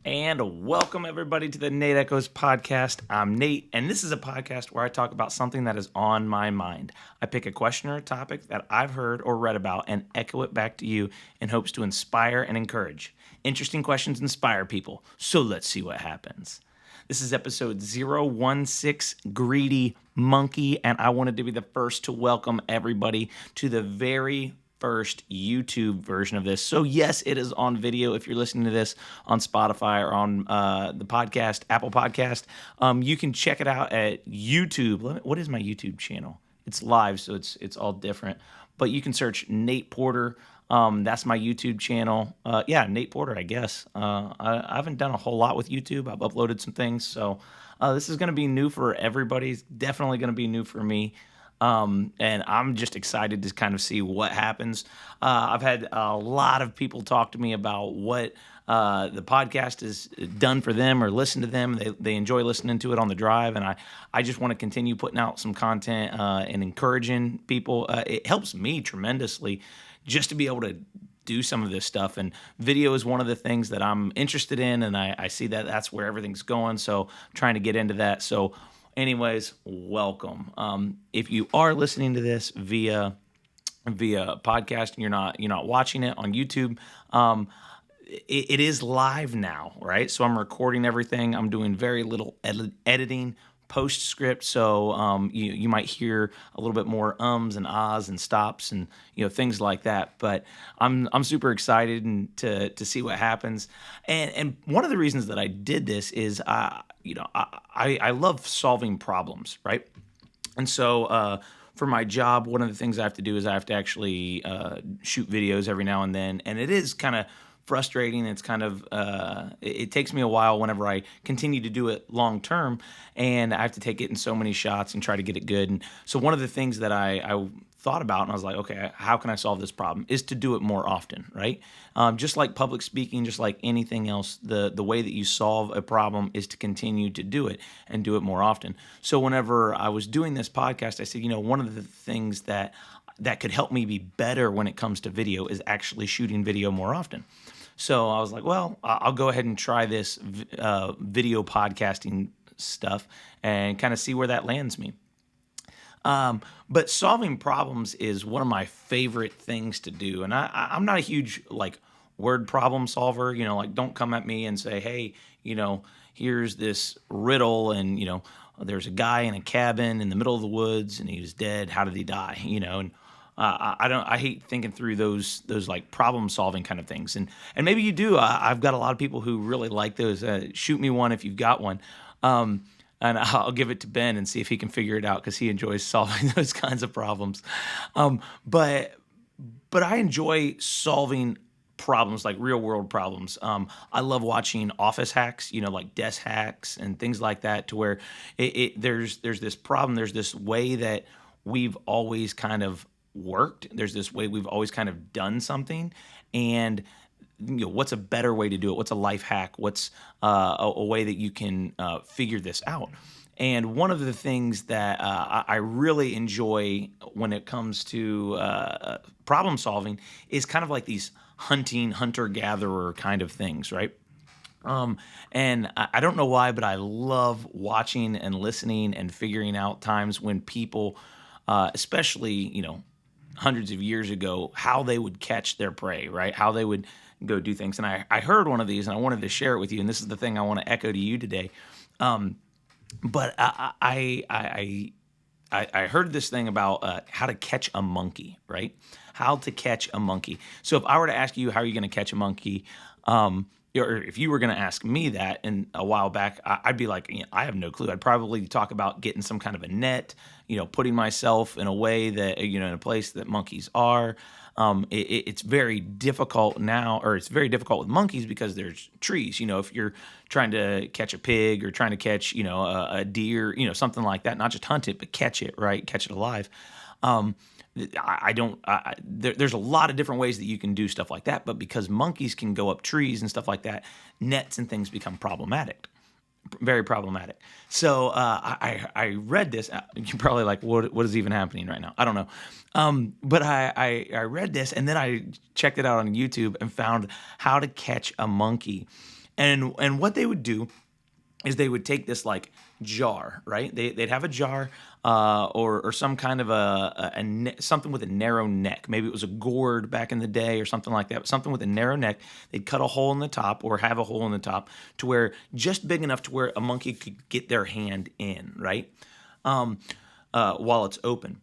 And welcome everybody to the Nate Echoes podcast. I'm Nate, and this is a podcast where I talk about something that is on my mind. I pick a question or a topic that I've heard or read about and echo it back to you in hopes to inspire and encourage. Interesting questions inspire people, so let's see what happens. This is episode 016, Greedy Monkey, and I wanted to be the first to welcome everybody to the very first YouTube version of this. So yes, it is on video. If you're listening to this on Spotify or on the podcast, Apple Podcast, you can check it out at YouTube. What is my YouTube channel? It's live, so it's all different. But you can search Nate Porter. That's my YouTube channel. Nate Porter, I guess. I haven't done a whole lot with YouTube. I've uploaded some things, so this is going to be new for everybody. It's definitely going to be new for me. And I'm just excited to kind of see what happens. I've had a lot of people talk to me about what the podcast has done for them or listen to them. They enjoy listening to it on the drive, and I just want to continue putting out some content and encouraging people. It helps me tremendously just to be able to do some of this stuff, and video is one of the things that I'm interested in, and I see that that's where everything's going, so I'm trying to get into that. So anyways, welcome. If you are listening to this via podcast and you're not watching it on YouTube, it is live now, right? So I'm recording everything. I'm doing very little editing, postscript, so you might hear a little bit more ums and ahs and stops and things like that. But I'm super excited and to see what happens. And one of the reasons that I did this is I love solving problems, right? And so for my job, one of the things I have to do is I have to actually shoot videos every now and then, and it is kind of frustrating. It's kind of it takes me a while whenever I continue to do it long term, and I have to take it in so many shots and try to get it good. And so one of the things that I thought about, and I was like, okay, how can I solve this problem, is to do it more often, right? Just like public speaking, just like anything else, the way that you solve a problem is to continue to do it and do it more often. So whenever I was doing this podcast, I said, one of the things that could help me be better when it comes to video is actually shooting video more often. So I was like, well, I'll go ahead and try this video podcasting stuff and kind of see where that lands me. But solving problems is one of my favorite things to do. And I'm not a huge word problem solver, don't come at me and say, hey, here's this riddle and, there's a guy in a cabin in the middle of the woods and he was dead. How did he die? And I hate thinking through those like problem solving kind of things. And maybe you do. I've got a lot of people who really like those. Shoot me one if you've got one. And I'll give it to Ben and see if he can figure it out because he enjoys solving those kinds of problems. But I enjoy solving problems, like real world problems. I love watching office hacks, like desk hacks and things like that, to where there's this problem, there's this way that we've always kind of worked. There's this way we've always kind of done something, and what's a better way to do it? What's a life hack? What's a way that you can figure this out? And one of the things that I really enjoy when it comes to problem solving is kind of like these hunter-gatherer kind of things, right? And I don't know why, but I love watching and listening and figuring out times when people, especially, hundreds of years ago, how they would catch their prey, right? How they would go do things. And I heard one of these and I wanted to share it with you. And this is the thing I want to echo to you today. But I heard this thing about how to catch a monkey, right? How to catch a monkey. So if I were to ask you, how are you going to catch a monkey? Or if you were going to ask me that in a while back, I'd be like, I have no clue. I'd probably talk about getting some kind of a net, putting myself in a way that, in a place that monkeys are. It's very difficult now, or it's very difficult with monkeys because there's trees. If you're trying to catch a pig or trying to catch, a deer, something like that, not just hunt it, but catch it, right? Catch it alive. There's a lot of different ways that you can do stuff like that, but because monkeys can go up trees and stuff like that, nets and things become problematic. Very problematic. So I read this. You're probably like, what is even happening right now? I don't know. But I read this, and then I checked it out on YouTube and found how to catch a monkey. And what they would do is they would take this like jar, right? They'd have a jar or some kind of something with a narrow neck. Maybe it was a gourd back in the day or something like that. Something with a narrow neck. They'd cut a hole in the top or have a hole in the top to where just big enough to where a monkey could get their hand in, right? While it's open.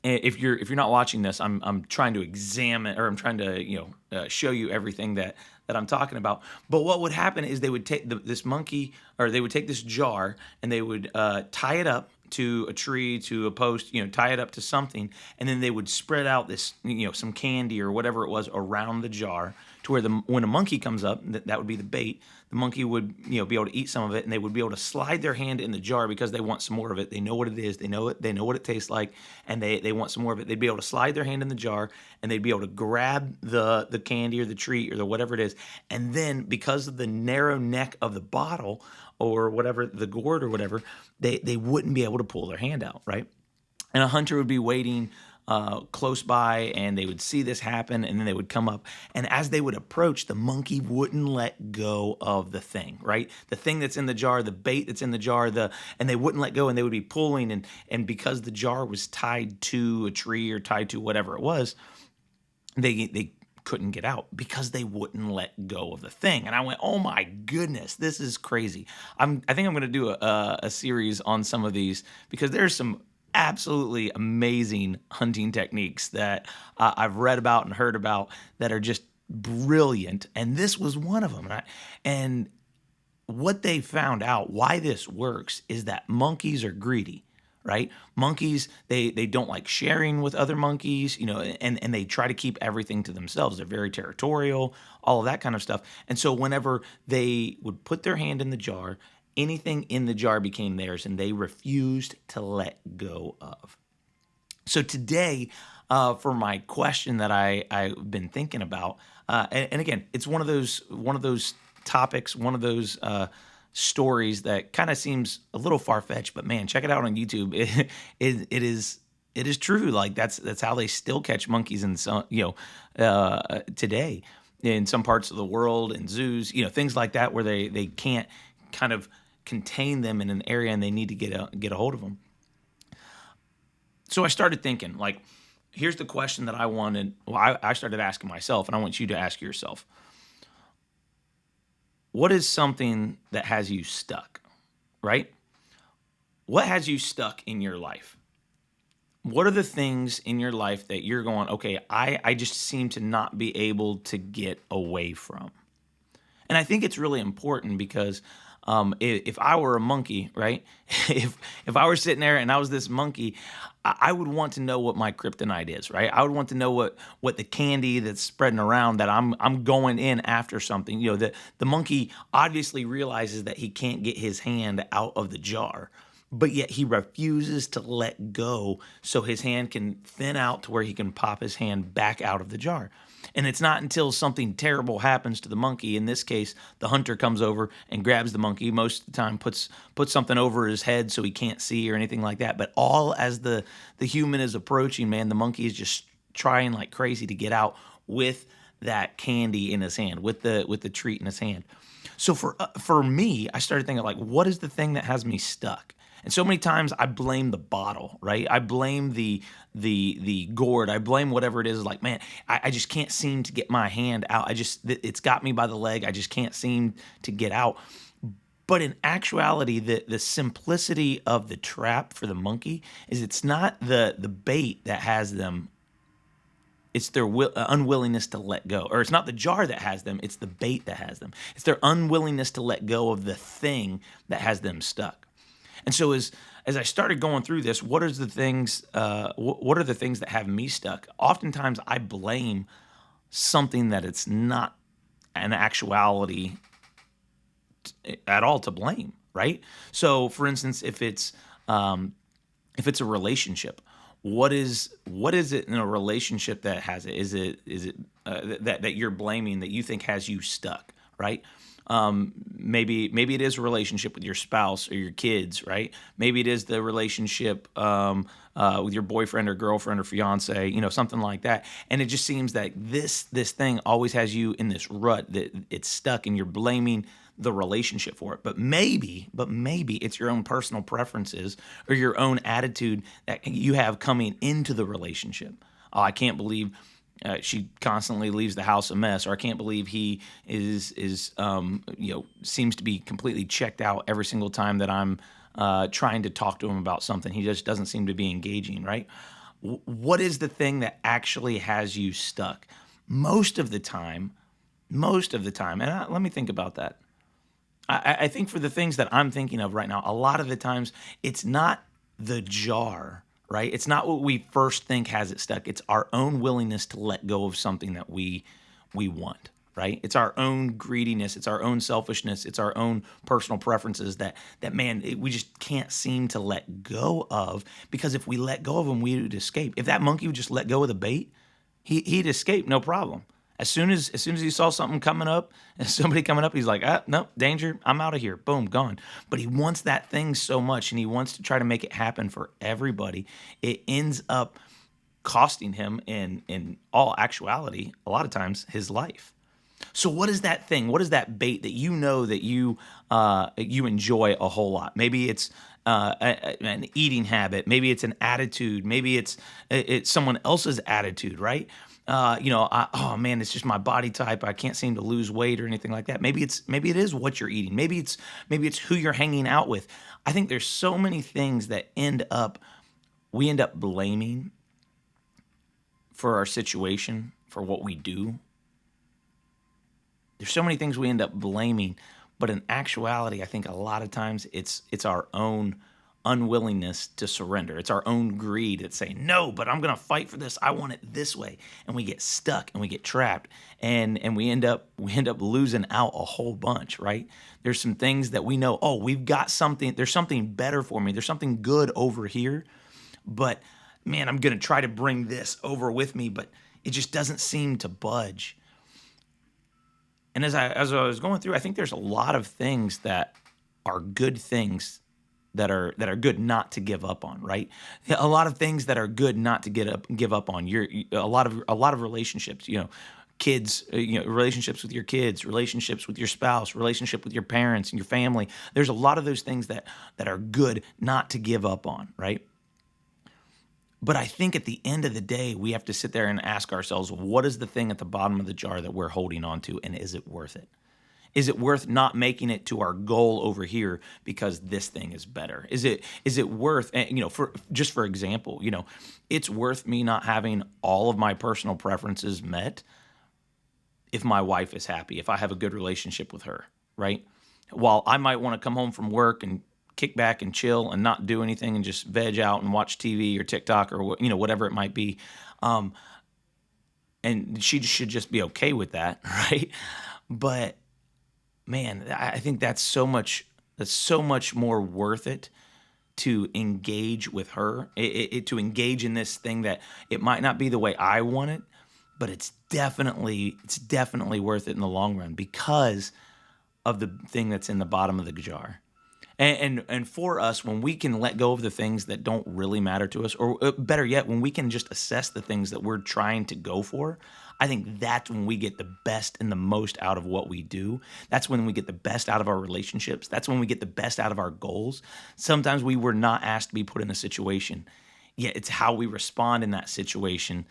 If you're not watching this, I'm trying to examine, or I'm trying to show you everything that I'm talking about. But what would happen is they would take this monkey, or they would take this jar, and they would tie it up to a tree, to a post, tie it up to something, and then they would spread out this, some candy or whatever it was around the jar, to where when a monkey comes up, that would be the bait. The monkey would, be able to eat some of it, and they would be able to slide their hand in the jar because they want some more of it. They know what it is. They know it. They know what it tastes like, and they want some more of it. They'd be able to slide their hand in the jar, and they'd be able to grab the candy or the treat or whatever it is, and then because of the narrow neck of the bottle or whatever, the gourd or whatever, they wouldn't be able to pull their hand out, right? And a hunter would be waiting close by, and they would see this happen, and then they would come up. And as they would approach, the monkey wouldn't let go of the thing, right? The thing that's in the jar, the bait that's in the jar, and they wouldn't let go, and they would be pulling, and because the jar was tied to a tree or tied to whatever it was, they couldn't get out because they wouldn't let go of the thing. And I went, oh my goodness, this is crazy. I think I'm going to do a series on some of these, because there's some absolutely amazing hunting techniques that I've read about and heard about that are just brilliant. And this was one of them. And what they found out, why this works, is that monkeys are greedy. Right? Monkeys, they don't like sharing with other monkeys, and they try to keep everything to themselves. They're very territorial, all of that kind of stuff. And so whenever they would put their hand in the jar, anything in the jar became theirs, and they refused to let go of. So today, for my question that I've been thinking about, and again, it's one of those topics, one of those stories that kind of seems a little far-fetched, but man, check it out on YouTube. It is true. Like that's how they still catch monkeys in some, today in some parts of the world, in zoos, things like that, where they can't kind of contain them in an area, and they need to get a hold of them. So I started thinking, like, here's the question that I wanted. Well, I started asking myself, and I want you to ask yourself. What is something that has you stuck, right? What has you stuck in your life? What are the things in your life that you're going, okay, I just seem to not be able to get away from? And I think it's really important because if I were a monkey, right? If I were sitting there and I was this monkey, I would want to know what my kryptonite is, right? I would want to know what the candy that's spreading around, that I'm going in after something. The monkey obviously realizes that he can't get his hand out of the jar, but yet he refuses to let go so his hand can thin out to where he can pop his hand back out of the jar. And it's not until something terrible happens to the monkey, in this case, the hunter comes over and grabs the monkey, most of the time puts something over his head so he can't see or anything like that. But all as the human is approaching, man, the monkey is just trying like crazy to get out with that candy in his hand, with the treat in his hand. So for me, I started thinking, like, what is the thing that has me stuck? And so many times I blame the bottle, right? I blame the gourd. I blame whatever it is. Like, man, I just can't seem to get my hand out. It's got me by the leg. I just can't seem to get out. But in actuality, the simplicity of the trap for the monkey is it's not the bait that has them. It's their unwillingness to let go. Or it's not the jar that has them. It's the bait that has them. It's their unwillingness to let go of the thing that has them stuck. And so as I started going through this, what are the things that have me stuck? Oftentimes I blame something that it's not an actuality at all to blame, right? So for instance, if it's a relationship, what is it in a relationship that has it? Is it that you're blaming, that you think has you stuck? right? Maybe it is a relationship with your spouse or your kids, right? Maybe it is the relationship with your boyfriend or girlfriend or fiance, something like that. And it just seems that this thing always has you in this rut that it's stuck, and you're blaming the relationship for it. But maybe it's your own personal preferences or your own attitude that you have coming into the relationship. Oh, I can't believe she constantly leaves the house a mess, or I can't believe he is seems to be completely checked out every single time that I'm trying to talk to him about something. He just doesn't seem to be engaging, right? What is the thing that actually has you stuck? Most of the time, and let me think about that. I think for the things that I'm thinking of right now, a lot of the times it's not the jar, right? It's not what we first think has it stuck. It's our own willingness to let go of something that we want, right? It's our own greediness, it's our own selfishness, it's our own personal preferences that we just can't seem to let go of, because if we let go of them, we would escape. If that monkey would just let go of the bait, he'd escape, no problem. As soon as he saw something coming up, and somebody coming up, he's like, no, danger, I'm out of here. Boom, gone. But he wants that thing so much, and he wants to try to make it happen for everybody. It ends up costing him, in all actuality, a lot of times, his life. So what is that thing? What is that bait that that you enjoy a whole lot? Maybe it's an eating habit. Maybe it's an attitude. Maybe it's someone else's attitude, right? Oh man, it's just my body type. I can't seem to lose weight or anything like that. Maybe it is what you're eating. Maybe it's who you're hanging out with. I think there's so many things that we end up blaming for our situation, for what we do. There's so many things we end up blaming, but in actuality, I think a lot of times it's our own unwillingness to surrender. It's our own greed that's saying, no, but I'm going to fight for this. I want it this way. And we get stuck and we get trapped, and we end up losing out a whole bunch, right? There's some things that we know, we've got something, there's something better for me. There's something good over here, but man, I'm going to try to bring this over with me, but it just doesn't seem to budge. And as I was going through, I think there's a lot of things that are good things that are good not to give up on, right? A lot of things that are good not to give up on. A lot of relationships, kids, relationships with your kids, relationships with your spouse, relationship with your parents and your family. There's a lot of those things that are good not to give up on, right? But I think at the end of the day, we have to sit there and ask ourselves, what is the thing at the bottom of the jar that we're holding on to, and is it worth it? Is it worth not making it to our goal over here because this thing is better? Is it worth, for example, it's worth me not having all of my personal preferences met if my wife is happy, if I have a good relationship with her, right? While I might want to come home from work and kick back and chill and not do anything and just veg out and watch TV or TikTok or whatever it might be, and she should just be okay with that, right? But man, I think that's so much more worth it to engage with her, to engage in this thing that it might not be the way I want it, but it's definitely worth it in the long run because of the thing that's in the bottom of the jar. And for us, when we can let go of the things that don't really matter to us, or better yet, when we can just assess the things that we're trying to go for, I think that's when we get the best and the most out of what we do. That's when we get the best out of our relationships. That's when we get the best out of our goals. Sometimes we were not asked to be put in a situation, yet it's how we respond in that situation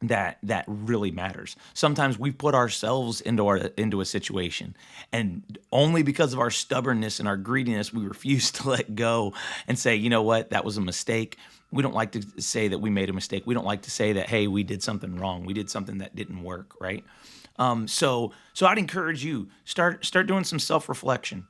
that really matters. Sometimes we put ourselves into a situation, and only because of our stubbornness and our greediness, we refuse to let go and say, you know what, that was a mistake. We don't like to say that we made a mistake. We don't like to say that, hey, we did something wrong. We did something that didn't work, right? So I'd encourage you, start doing some self-reflection.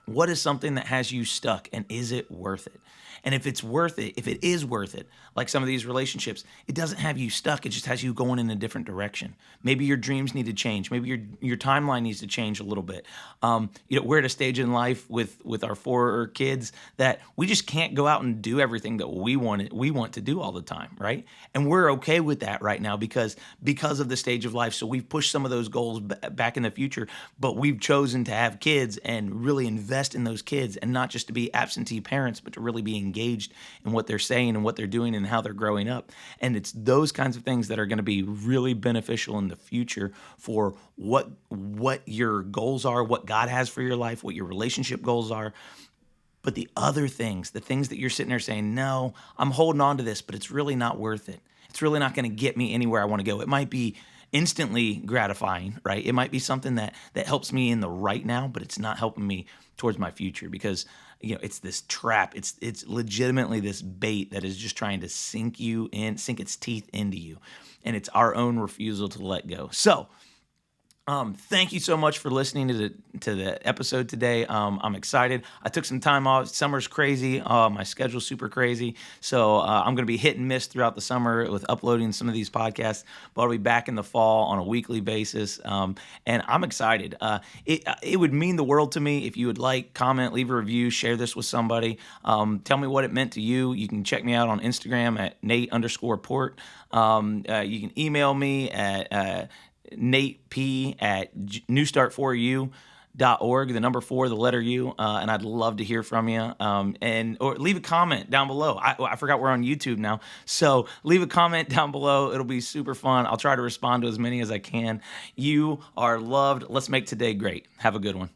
What is something that has you stuck, and is it worth it? And if it's worth it, if it is worth it, like some of these relationships, it doesn't have you stuck. It just has you going in a different direction. Maybe your dreams need to change. Maybe your timeline needs to change a little bit. We're at a stage in life with our 4 kids that we just can't go out and do everything that we want to do all the time, right? And we're okay with that right now because of the stage of life. So we've pushed some of those goals back in the future, but we've chosen to have kids and really invest in those kids, and not just to be absentee parents, but to really be engaged in what they're saying and what they're doing and how they're growing up. And it's those kinds of things that are going to be really beneficial in the future for what your goals are, what God has for your life, what your relationship goals are. But the other things, the things that you're sitting there saying, no, I'm holding on to this, but it's really not worth it. It's really not going to get me anywhere I want to go. It might be instantly gratifying, right? It might be something that helps me in the right now, but it's not helping me towards my future, because it's this trap. It's legitimately this bait that is just trying to sink its teeth into you, and it's our own refusal to let go. So thank you so much for listening to the episode today. I'm excited. I took some time off. Summer's crazy. My schedule's super crazy. So I'm going to be hit and miss throughout the summer with uploading some of these podcasts, but I'll be back in the fall on a weekly basis. And I'm excited. It would mean the world to me if you would like, comment, leave a review, share this with somebody. Tell me what it meant to you. You can check me out on Instagram at Nate_Port. You can email me at natep@newstart4u.org, the number 4, the letter U, and I'd love to hear from you. Or leave a comment down below. I forgot we're on YouTube now, so leave a comment down below. It'll be super fun. I'll try to respond to as many as I can. You are loved. Let's make today great. Have a good one.